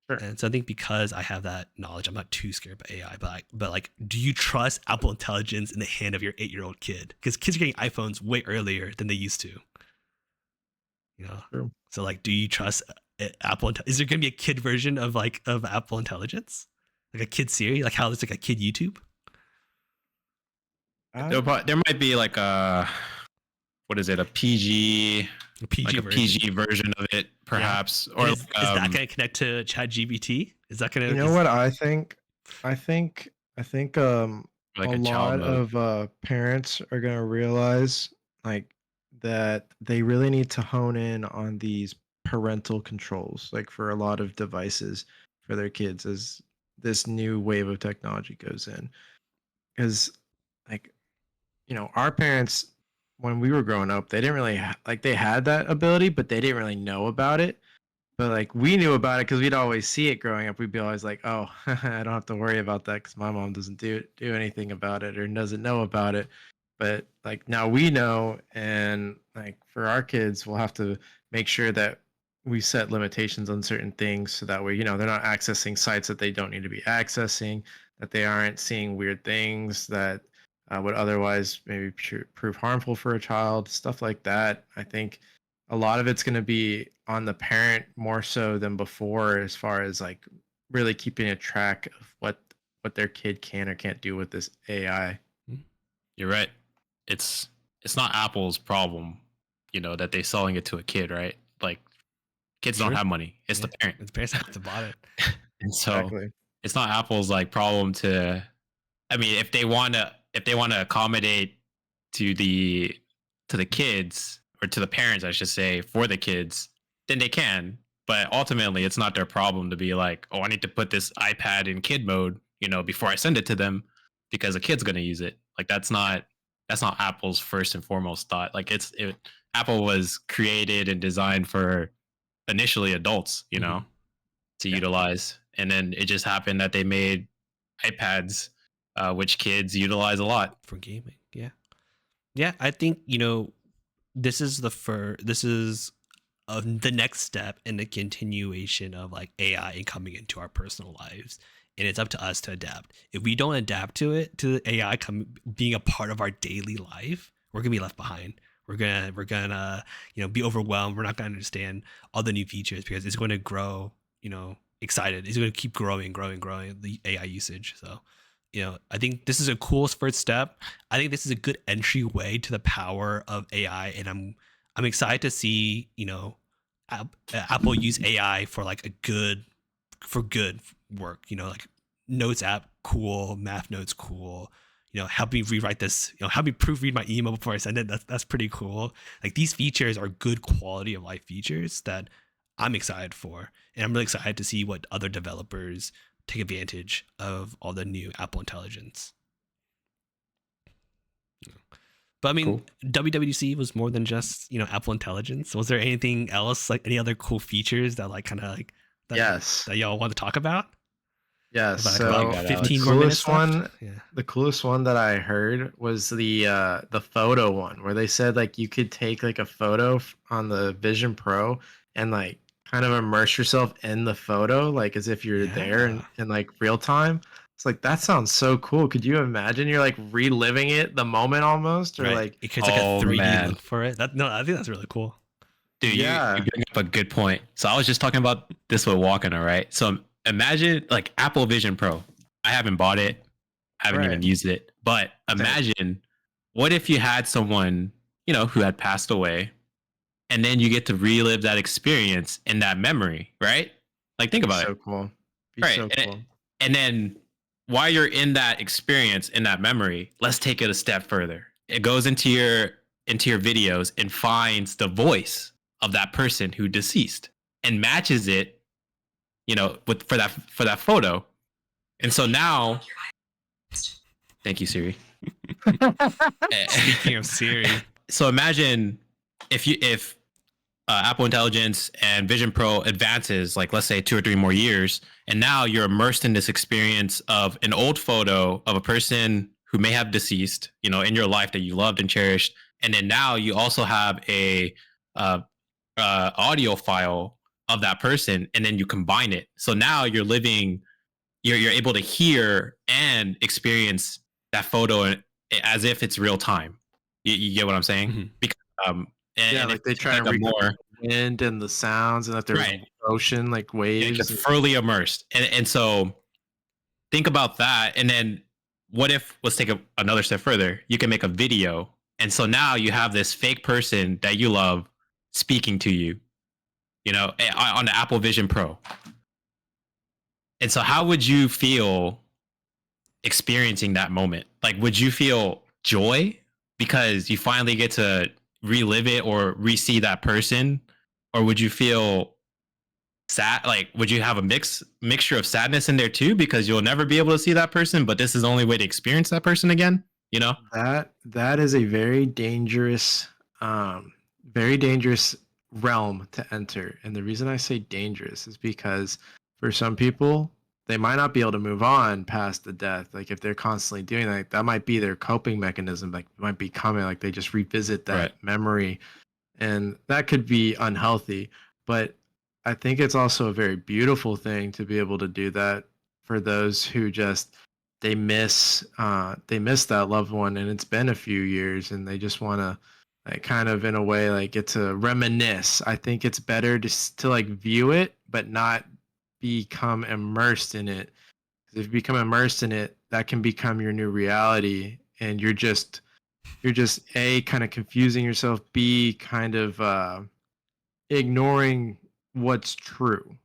Sure. And so I think because I have that knowledge, I'm not too scared by AI. But like, do you trust Apple Intelligence in the hand of your 8-year-old kid? Because kids are getting iPhones way earlier than they used to. You know, True. So like, do you trust Apple? Is there going to be a kid version of Apple Intelligence, like a kid Siri, like how it's like a kid YouTube? There might be like a PG version of it, perhaps. Yeah. Or is that going to connect to ChatGPT? Is that going to? You know what I think? I think a Like a child lot mode. of parents are gonna realize like that they really need to hone in on these parental controls, like for a lot of devices for their kids as this new wave of technology goes in. Because like our parents when we were growing up, they didn't really like they had that ability, but they didn't really know about it. But like we knew about it because we'd always see it growing up. We'd be always like, "Oh, I don't have to worry about that because my mom doesn't do anything about it or doesn't know about it." But like now we know, and like for our kids, we'll have to make sure that we set limitations on certain things so that way they're not accessing sites that they don't need to be accessing, that they aren't seeing weird things that would otherwise maybe prove harmful for a child, stuff like that. I think a lot of it's going to be on the parent more so than before as far as like really keeping a track of what their kid can or can't do with this AI. You're right. It's not Apple's problem, that they're selling it to a kid, right? Like kids don't True. have money. It's the parent. The parents have to buy it. And so Exactly. it's not Apple's like problem to I mean, if they want to accommodate to the kids or to the parents, I should say, for the kids, then they can. But ultimately, it's not their problem to be like, oh, I need to put this iPad in kid mode, before I send it to them because a kid's going to use it. Like that's not Apple's first and foremost thought. Like Apple was created and designed for initially adults, to utilize, and then it just happened that they made iPads which kids utilize a lot. For gaming. Yeah, I think this is the next step in the continuation of like AI coming into our personal lives, and it's up to us to adapt. If we don't adapt to it, to the AI being a part of our daily life, we're gonna be left behind. We're gonna be overwhelmed. We're not gonna understand all the new features because it's going to grow. Excited. It's going to keep growing the AI usage. So I think this is a cool first step. I think this is a good entryway to the power of AI, and I'm excited to see Apple use AI for like good work. Like notes app, cool. Math notes, cool. Help me rewrite this. Help me proofread my email before I send it. That's pretty cool. Like these features are good quality of life features that I'm excited for, and I'm really excited to see what other developers take advantage of all the new Apple Intelligence. But I mean, cool. WWDC was more than just Apple Intelligence. Was there anything else, like any other cool features that like kind of like yes that y'all want to talk about? Yes. So 15 more minutes left? The coolest one that I heard was the photo one where they said like you could take like a photo on the Vision Pro and like kind of immerse yourself in the photo, like as if you're there in like real time. It's like that sounds so cool. Could you imagine you're like reliving it the moment almost, or like it creates like a 3D look for it? I think that's really cool. Dude, you bring up a good point. So I was just talking about this with walking, all right? So imagine like Apple Vision Pro. I haven't bought it, haven't even used it, but imagine what if you had someone who had passed away, and then you get to relive that experience and that memory, right? Like think about it. So cool. Right. So cool. And then while you're in that experience, in that memory, let's take it a step further. It goes into your videos and finds the voice of that person who deceased and matches it, for that photo. And so now, thank you, Siri. Speaking of Siri, so imagine if Apple Intelligence and Vision Pro advances, like let's say 2 or 3 more years, and now you're immersed in this experience of an old photo of a person who may have deceased, in your life that you loved and cherished, and then now you also have a audio file of that person, and then you combine it. So now you're able to hear and experience that photo as if it's real time. You get what I'm saying? Mm-hmm. Because like they try to recreate the wind and the sounds, and that there's ocean, like waves. It's fully immersed. And so think about that. And then what if, let's take another step further, you can make a video. And so now you have this fake person that you love speaking to you, on the Apple Vision Pro. And so how would you feel experiencing that moment? Like, would you feel joy because you finally get to relive it or re-see that person, or would you feel sad? Like, would you have a mixture of sadness in there too because you'll never be able to see that person, but this is the only way to experience that person again? You know? That is a very dangerous realm to enter. And the reason I say dangerous is because for some people, they might not be able to move on past the death. Like if they're constantly doing that might be their coping mechanism. Like it might be coming, like they just revisit that memory, and that could be unhealthy. But I think it's also a very beautiful thing to be able to do that for those who just they miss that loved one, and it's been a few years, and they just want to like kind of in a way like get to reminisce. I think it's better to like view it but not become immersed in it. 'Cause if you become immersed in it, that can become your new reality, and you're just A, kind of confusing yourself, B, kind of ignoring what's true.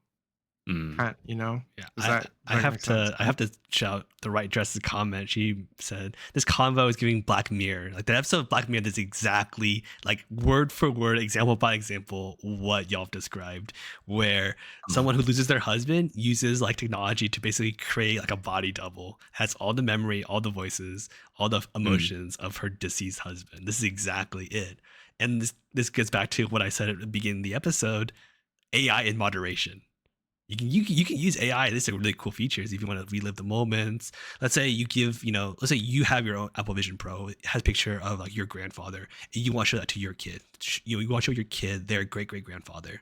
You know? Yeah, Does that make sense? I have to shout the right dress's comment. She said this convo is giving Black Mirror. Like the episode of Black Mirror is exactly like word for word, example by example, what y'all have described. Where someone who loses their husband uses like technology to basically create like a body double, has all the memory, all the voices, all the emotions of her deceased husband. This is exactly it. And this gets back to what I said at the beginning of the episode: AI in moderation. You can use AI. This is a really cool features if you want to relive the moments. Let's say let's say you have your own Apple Vision Pro. It has a picture of like your grandfather, and you want to show that to your kid. You want to show your kid their great great grandfather.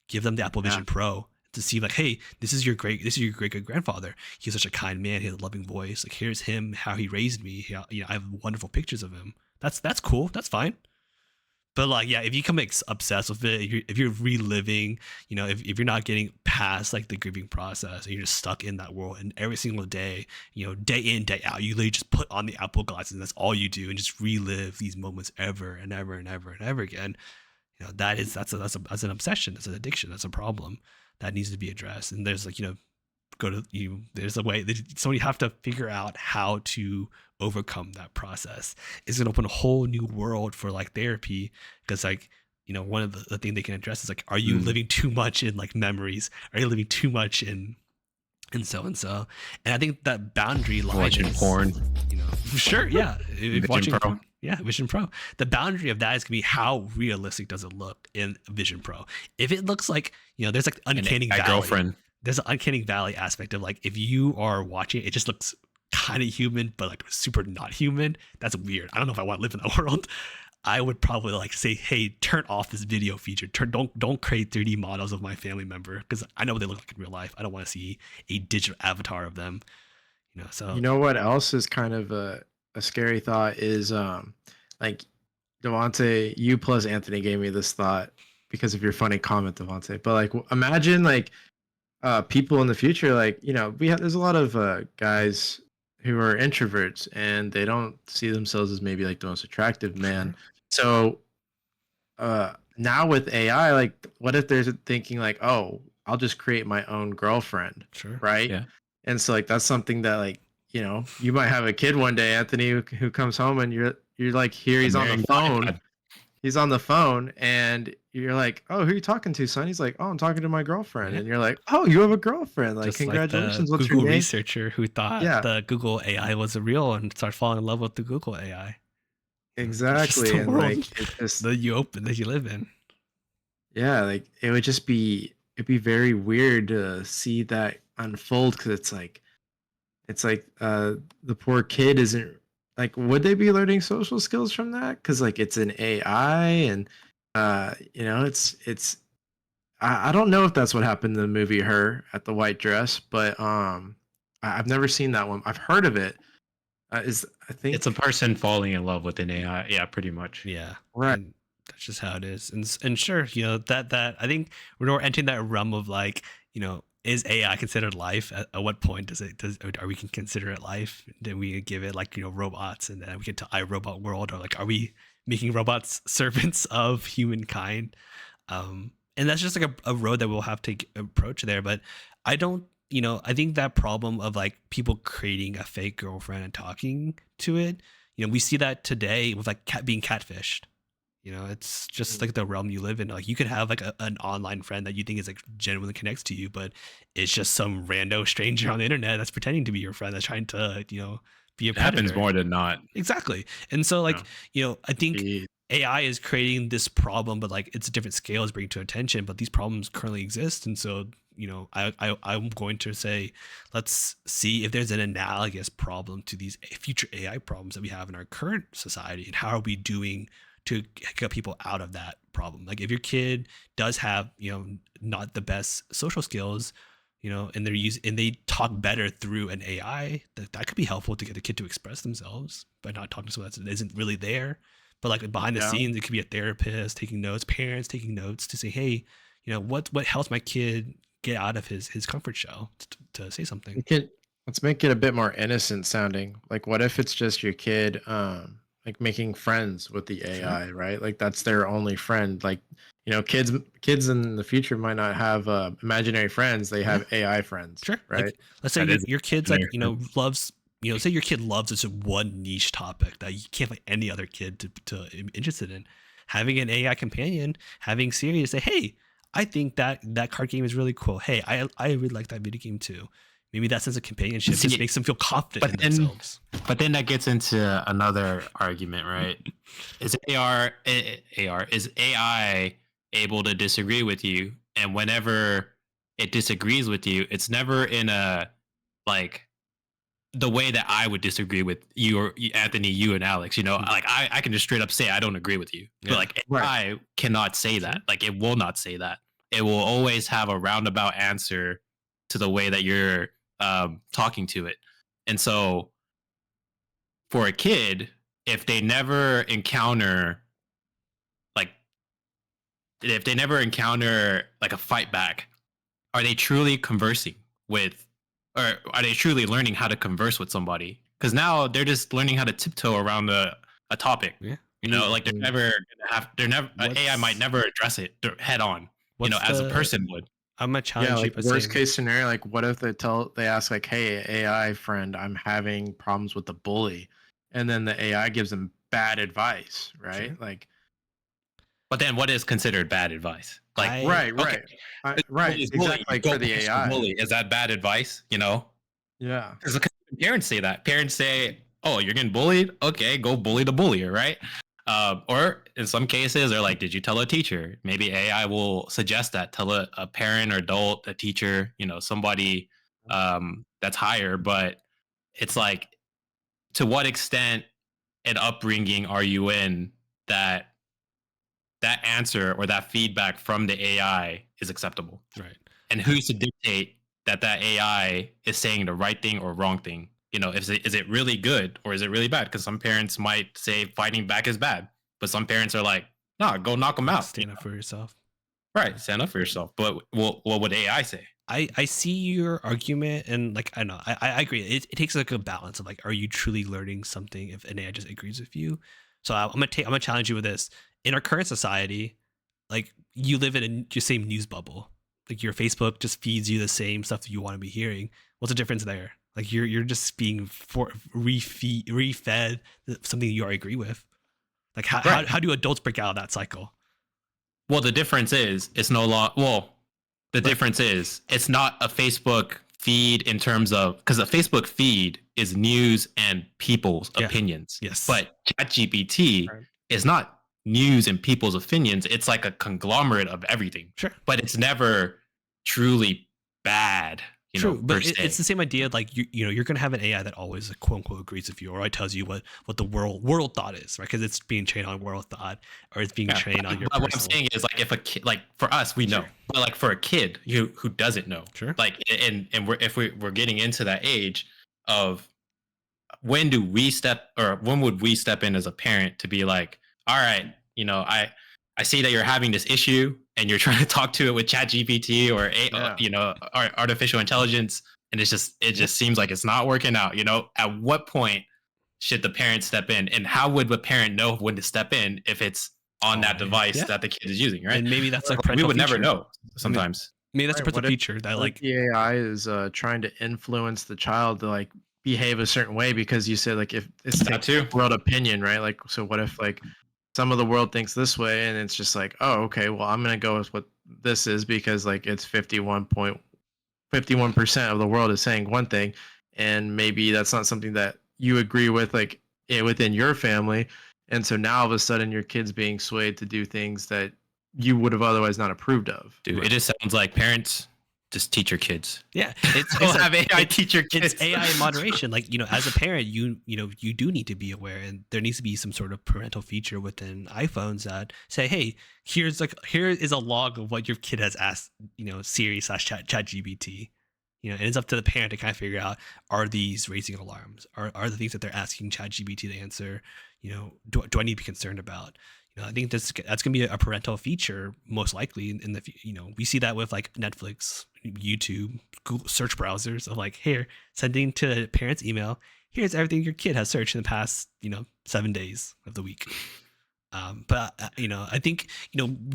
Give them the Apple Vision Pro to see like, hey, this is your great great grandfather. He's such a kind man. He has a loving voice. Like here's him, how he raised me. I have wonderful pictures of him. That's cool. That's fine. But like, yeah, if you become obsessed with it, if you're reliving, if you're not getting past like the grieving process, and you're just stuck in that world, and every single day, day in, day out, you literally just put on the Apple glasses, and that's all you do, and just relive these moments ever and ever and ever and ever again. That's an obsession, that's an addiction, that's a problem that needs to be addressed. And there's like, there's a way that somebody have to figure out how to overcome that process. It's gonna open a whole new world for like therapy, because like one of the things they can address is like, are you living too much in like memories? Are you living too much in so and so? And I think that boundary line watching porn, sure, yeah, watching Pro. porn. Yeah, Vision Pro. The boundary of that is gonna be how realistic does it look in Vision Pro. If it looks like there's like uncanny valley. Girlfriend. There's an uncanny valley aspect of like, if you are watching it just looks kind of human, but like super not human. That's weird. I don't know if I want to live in that world. I would probably like say, hey, turn off this video feature. Don't create 3D models of my family member, because I know what they look like in real life. I don't want to see a digital avatar of them. So what else is kind of a scary thought is like Devante, you plus Anthony gave me this thought because of your funny comment, Devante. But like imagine like people in the future, like there's a lot of guys who are introverts, and they don't see themselves as maybe like the most attractive man. So now with AI, like what if there's thinking like, oh, I'll just create my own girlfriend, right? Yeah. And so like that's something that like you might have a kid one day, Anthony, who comes home, and you're like, here he's on the phone. He's on the phone, and you're like, oh, who are you talking to, son? He's like, oh, I'm talking to my girlfriend. And you're like, oh, you have a girlfriend. Like, just congratulations. Like the what's Google your name? researcher who thought the Google AI was real and started falling in love with the Google AI. Exactly. The and world like it's just that you live in. Yeah, like it'd be very weird to see that unfold, because it's like the poor kid isn't like, would they be learning social skills from that? Because like it's an AI, and it's I don't know if that's what happened in the movie Her at the White Dress, but I've never seen that one. I've heard of it. I think it's a person falling in love with an AI. Yeah, pretty much. Yeah, right. And that's just how it is. And sure, that I think we're entering that realm of like, is AI considered life? At what point are we can consider it life? Then we give it like robots, and then we get to iRobot world, or like, are we making robots servants of humankind? And that's just like a road that we'll have to approach there. But I don't I think that problem of like people creating a fake girlfriend and talking to it, we see that today with like being catfished. It's just like the realm you live in. Like you could have like an online friend that you think is like genuinely connects to you, but it's just some rando stranger on the internet that's pretending to be your friend that's trying to, be a predator. Happens more than not. Exactly. And so like, I think AI is creating this problem, but like it's a different scale is bringing to attention, but these problems currently exist. And so, I'm going to say, let's see if there's an analogous problem to these future AI problems that we have in our current society, and how are we doing to get people out of that problem. Like if your kid does have, not the best social skills, and they talk better through an AI, that could be helpful to get the kid to express themselves by not talking to someone that isn't really there. But like behind the scenes, it could be a therapist taking notes, parents taking notes to say, hey, what helps my kid get out of his comfort shell to say something. Let's make it a bit more innocent sounding. Like what if it's just your kid like making friends with the AI, right? Like that's their only friend. Like, kids in the future might not have imaginary friends. They have AI friends, right? Like, let's say your kid's like, loves, say your kid loves this one niche topic that you can't find any other kid to interested in. Having an AI companion, having Siri say, hey, I think that card game is really cool. Hey, I really like that video game too. Maybe that sense of companionship just makes them feel confident in themselves. But then that gets into another argument, right? Is AI able to disagree with you? And whenever it disagrees with you, it's never in a like the way that I would disagree with you or Anthony, you and Alex. Like I can just straight up say I don't agree with you. But like AI cannot say that. Like it will not say that. It will always have a roundabout answer to the way that you're talking to it. And so for a kid, if they never encounter like a fight back, are they truly conversing with, or are they truly learning how to converse with somebody? Because now they're just learning how to tiptoe around a topic. Like AI might never address it head on, as a person would. I'm gonna challenge you. Like worst case scenario, like what if they ask like, hey, AI friend, I'm having problems with the bully, and then the AI gives them bad advice, right? Like, but then what is considered bad advice? Like right, exactly. Like for the AI, bully, is that bad advice? Yeah. Because parents say that. Parents say, "Oh, you're getting bullied. Okay, go bully the bullier," right? Or in some cases, they're like, did you tell a teacher? Maybe AI will suggest that. Tell a parent or adult, a teacher, somebody that's higher. But it's like, to what extent and upbringing are you in that answer or that feedback from the AI is acceptable? Right. And who's to dictate that AI is saying the right thing or wrong thing? Is it really good or is it really bad? Because some parents might say fighting back is bad, but some parents are like, no, go knock them out. Stand up for yourself. Right, stand up for yourself. But what would AI say? I see your argument, and like I know I agree. It takes like a balance of like, are you truly learning something if an AI just agrees with you? So I'm gonna challenge you with this. In our current society, like you live in your same news bubble. Like your Facebook just feeds you the same stuff that you want to be hearing. What's the difference there? Like you're just being refed something you already agree with. Like how do adults break out of that cycle? Well, the difference is it's not a Facebook feed in terms of, because a Facebook feed is news and people's opinions. Yes. But ChatGPT is not news and people's opinions. It's like a conglomerate of everything. Sure. But it's never truly bad. True, but it's the same idea. Like you're gonna have an AI that always quote unquote agrees with you, or it tells you what the world thought is, right? Because it's being trained on world thought, or it's being trained on your. What I'm saying is, like, if a kid, like for us, we know, but like for a kid who doesn't know, like, and we're getting into that age of when would we step in as a parent to be like, all right, I see that you're having this issue and you're trying to talk to it with ChatGPT or artificial intelligence, and it just seems like it's not working out. At what point should the parent step in, and how would the parent know when to step in if it's on that device that the kid is using, right? And maybe that's like we would never know sometimes. I mean, that's a Right, principal feature that what if like the AI is trying to influence the child to like behave a certain way because you said like if it's That taking too. world opinion, right? Like so what if like some of the world thinks this way and it's just like, oh, okay, well I'm gonna go with what this is because like it's 51% of the world is saying one thing, and maybe that's not something that you agree with like within your family, and so now all of a sudden your kid's being swayed to do things that you would have otherwise not approved of. Dude, it just sounds like parents just teach your kids. yeah, it's Don't like, have AI teach your kids. it's AI in moderation. Like, as a parent, you do need to be aware, and there needs to be some sort of parental feature within iPhones that say, hey, here is a log of what your kid has asked, Siri / chat GPT. And it's up to the parent to kind of figure out, are these raising alarms? Are the things that they're asking chat GPT to answer, do I need to be concerned about? I think that's going to be a parental feature most likely in the we see that with like Netflix, YouTube, Google search browsers of like, here, sending to parents' email, here's everything your kid has searched in the past 7 days of the week. But I think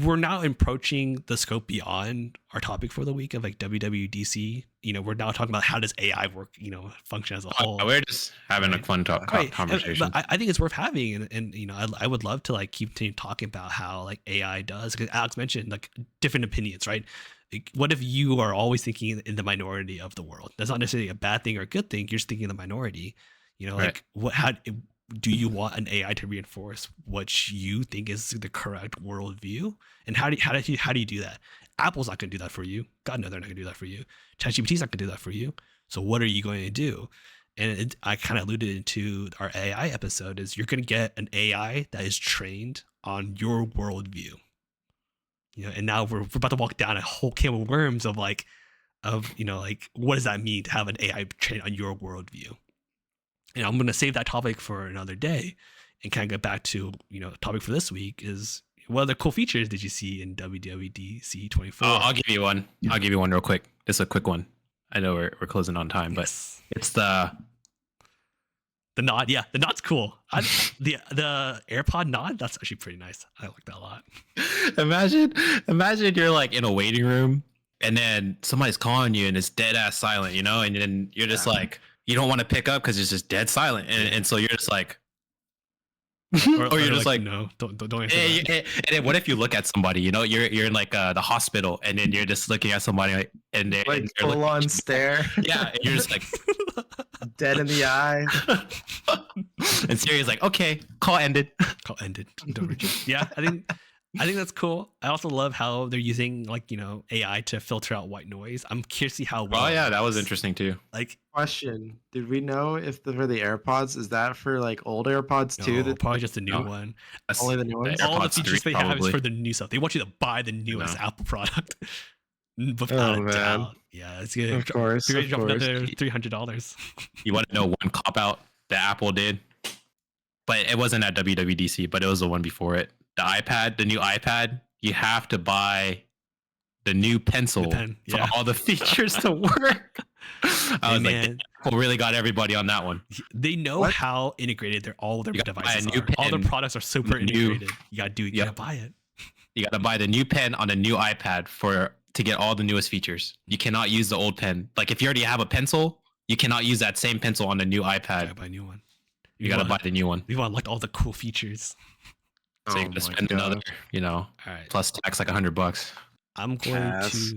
we're now approaching the scope beyond our topic for the week of like WWDC. We're now talking about how does AI work, function as a whole. We're just having a fun conversation. But I think it's worth having, and I would love to like keep talking about how like AI does, because Alex mentioned like different opinions, right? Like, what if you are always thinking in the minority of the world? That's not necessarily a bad thing or a good thing. You're just thinking in the minority. Like how do you want an AI to reinforce what you think is the correct worldview? And how do you do that? Apple's not going to do that for you. God, no, they're not going to do that for you. ChatGPT's not going to do that for you. So what are you going to do? And I kind of alluded into our AI episode is you're going to get an AI that is trained on your worldview. And now we're about to walk down a whole can of worms of like what does that mean to have an AI trained on your worldview? And I'm going to save that topic for another day and kind of get back to, topic for this week is what other cool features did you see in WWDC 24? Oh, I'll give you one. I'll give you one real quick. Just a quick one. I know we're closing on time, but it's the nod. Yeah, the nod's cool. The AirPod nod, that's actually pretty nice. I like that a lot. Imagine you're like in a waiting room and then somebody's calling you and it's dead ass silent, and then you're just like, you don't want to pick up because it's just dead silent, and so you're just like, or you're just like no, don't answer that. And then what if you look at somebody, you're in like the hospital, and then you're just looking at somebody, and they're like full on stare. Yeah, and you're just like dead in the eye. And Siri's like, okay, call ended. Call ended. Yeah, I think that's cool. I also love how they're using like AI to filter out white noise. I'm curious to see how well. Oh yeah, that was interesting too. Like, question: did we know if for the AirPods, is that for like old AirPods too? No, probably just the new one. Only the new ones. All the features they have is for the new stuff. They want you to buy the newest Apple product. Without a doubt. Yeah, it's good. Of course. Drop another $300. You want to know one cop out that Apple did, but it wasn't at WWDC, but it was the one before it. The new iPad, you have to buy the new pencil for all the features to work. I was like, Apple really got everybody on that one. They know how integrated all their devices are. All their products are super integrated. You gotta buy it. You gotta buy the new pen on the new iPad to get all the newest features. You cannot use the old pen. Like if you already have a pencil, you cannot use that same pencil on the new iPad. You gotta buy a new one. You gotta buy the new one. We want like all the cool features. So you're gonna spend another, plus tax like $100. I'm going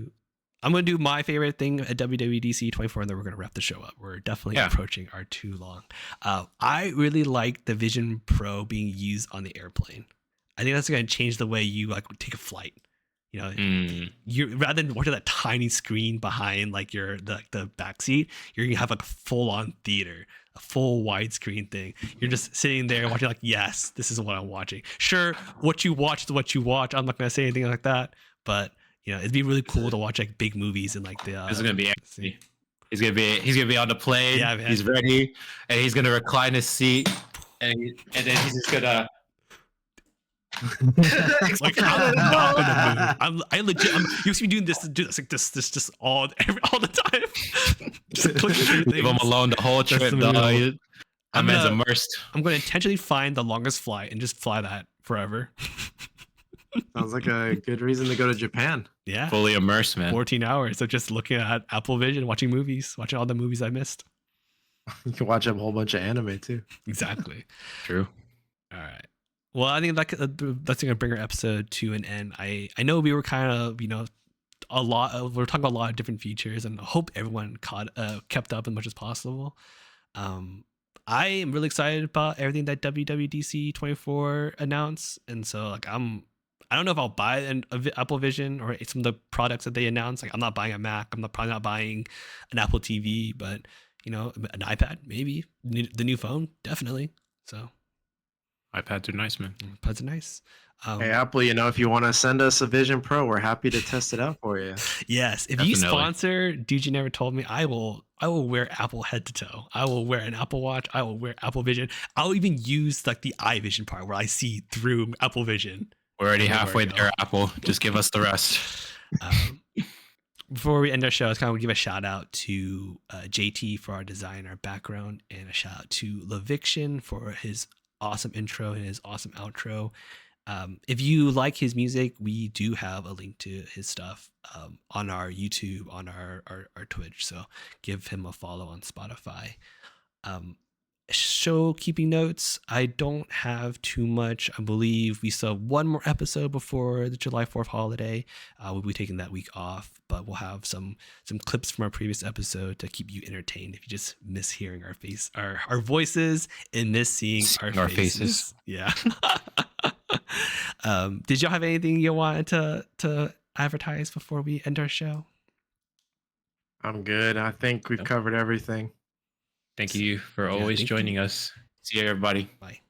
to do my favorite thing at WWDC 24, and then we're going to wrap the show up. We're definitely approaching our too long. I really like the Vision Pro being used on the airplane. I think that's going to change the way you like take a flight. You rather than watching that tiny screen behind like the back seat, you're gonna have like a full on theater, a full widescreen thing. You're just sitting there watching like, yes, this is what I'm watching. Sure, what you watch is what you watch. I'm not gonna say anything like that, but it'd be really cool to watch like big movies and like the. This is gonna be. He's gonna be on the plane. Yeah, man. He's ready, and he's gonna recline his seat, and then he's just gonna. Like, I'm not gonna move. You see me doing this like this just all the time. Just clicking through things. Leave him alone the whole trip. I'm immersed. I'm gonna intentionally find the longest flight and just fly that forever. Sounds like a good reason to go to Japan. Yeah. Fully immersed, man. 14 hours of just looking at Apple Vision, watching movies, watching all the movies I missed. You can watch a whole bunch of anime too. Exactly. True. All right. Well, I think that's going to bring our episode to an end. I know we were kind of, we're talking about a lot of different features, and I hope everyone kept up as much as possible. I am really excited about everything that WWDC 24 announced, and so like I don't know if I'll buy an Apple Vision or some of the products that they announced. Like I'm not buying a Mac. Probably not buying an Apple TV, but an iPad, maybe the new phone, definitely. So iPads are nice, man. iPads are nice. Hey Apple, if you want to send us a Vision Pro, we're happy to test it out for you. Yes, if Definitely. you sponsor Dude You Never Told Me, I will wear Apple head to toe. I will wear an Apple Watch. I will wear Apple Vision. I'll even use like the eye vision part where I see through Apple Vision. We're already halfway there, Apple. Just give us the rest. Before we end our show, I was kind of give a shout out to JT for our design, our background, and a shout out to Leviction for his awesome intro and his awesome outro. If you like his music, we do have a link to his stuff on our YouTube, on our Twitch. So give him a follow on Spotify. Show keeping notes. I don't have too much. I believe we still have one more episode before the July 4th holiday. We'll be taking that week off, but we'll have some clips from our previous episode to keep you entertained if you just miss hearing our voices and miss seeing our faces. Yeah. Did y'all have anything you wanted to advertise before we end our show? I'm good. I think we've covered everything. Thank you for always joining us. See you, everybody. Bye.